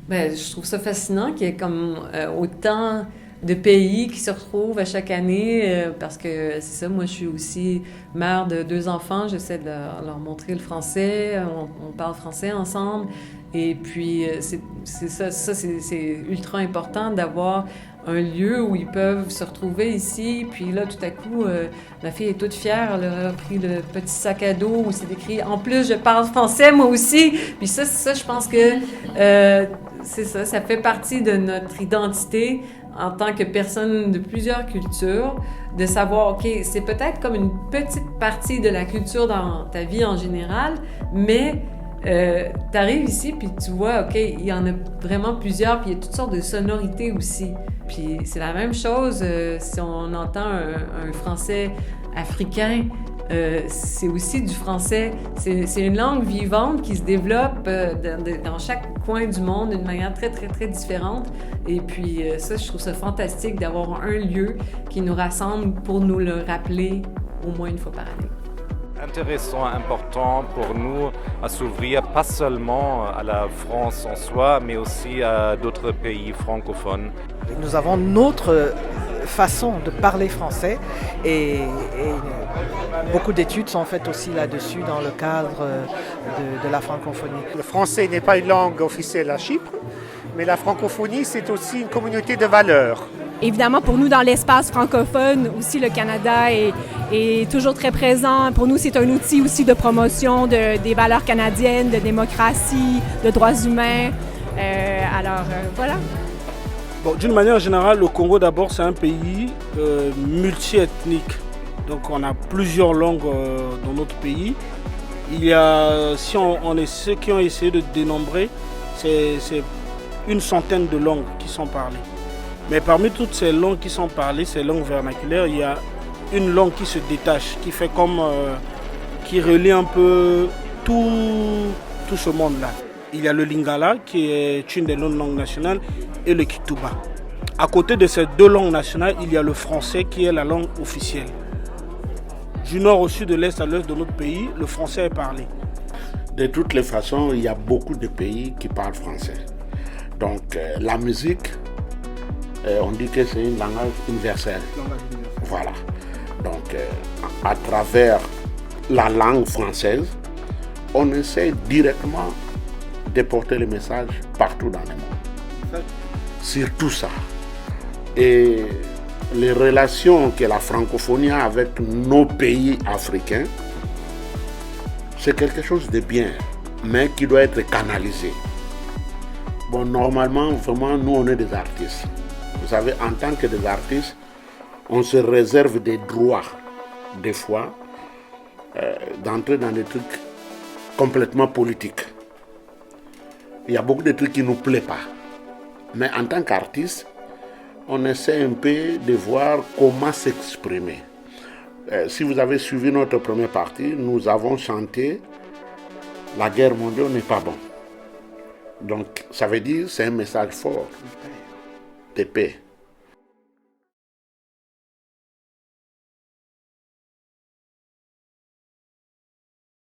Ben, je trouve ça fascinant qu'il y ait comme autant de pays qui se retrouvent à chaque année parce que c'est ça, moi je suis aussi mère de 2 enfants, j'essaie de leur montrer le français, on parle français ensemble et puis c'est ultra important d'avoir un lieu où ils peuvent se retrouver ici. Puis là, tout à coup, ma fille est toute fière. Elle a pris le petit sac à dos où c'est écrit « En plus, je parle français, moi aussi! » Puis ça, je pense que c'est ça, ça fait partie de notre identité en tant que personne de plusieurs cultures, de savoir, OK, c'est peut-être comme une petite partie de la culture dans ta vie en général, mais t'arrives ici, puis tu vois, OK, il y en a vraiment plusieurs, puis il y a toutes sortes de sonorités aussi. Puis c'est la même chose si on entend un français africain, c'est aussi du français. C'est une langue vivante qui se développe dans chaque coin du monde d'une manière très, très, très différente. Et puis ça, je trouve ça fantastique d'avoir un lieu qui nous rassemble pour nous le rappeler au moins une fois par année. Intéressant, important pour nous à s'ouvrir, pas seulement à la France en soi, mais aussi à d'autres pays francophones. Nous avons notre façon de parler français et beaucoup d'études sont faites aussi là-dessus dans le cadre de la francophonie. Le français n'est pas une langue officielle à Chypre, mais la francophonie, c'est aussi une communauté de valeurs. Évidemment, pour nous, dans l'espace francophone, aussi, le Canada est toujours très présent. Pour nous, c'est un outil aussi de promotion des valeurs canadiennes, de démocratie, de droits humains. Voilà. Bon, d'une manière générale, le Congo, d'abord, c'est un pays multiethnique. Donc, on a plusieurs langues dans notre pays. Il y a, si on est ceux qui ont essayé de dénombrer, c'est une centaine de langues qui sont parlées. Mais parmi toutes ces langues qui sont parlées, ces langues vernaculaires, il y a une langue qui se détache, qui fait comme, qui relie un peu tout ce monde-là. Il y a le Lingala, qui est une des langues nationales, et le Kituba. À côté de ces deux langues nationales, il y a le français qui est la langue officielle. Du nord au sud, de l'est à l'ouest de notre pays, le français est parlé. De toutes les façons, il y a beaucoup de pays qui parlent français. Donc la musique, on dit que c'est une langage universelle. Voilà. Donc à travers la langue française, on essaie directement de porter le message partout dans le monde. Sur tout ça. Et les relations que la francophonie a avec nos pays africains, c'est quelque chose de bien, mais qui doit être canalisé. Bon, normalement, vraiment, nous, on est des artistes. Vous savez, en tant que des artistes, on se réserve des droits, des fois, d'entrer dans des trucs complètement politiques. Il y a beaucoup de trucs qui ne nous plaisent pas. Mais en tant qu'artiste, on essaie un peu de voir comment s'exprimer. Si vous avez suivi notre première partie, nous avons chanté « La guerre mondiale n'est pas bon ». Donc, ça veut dire c'est un message fort de paix.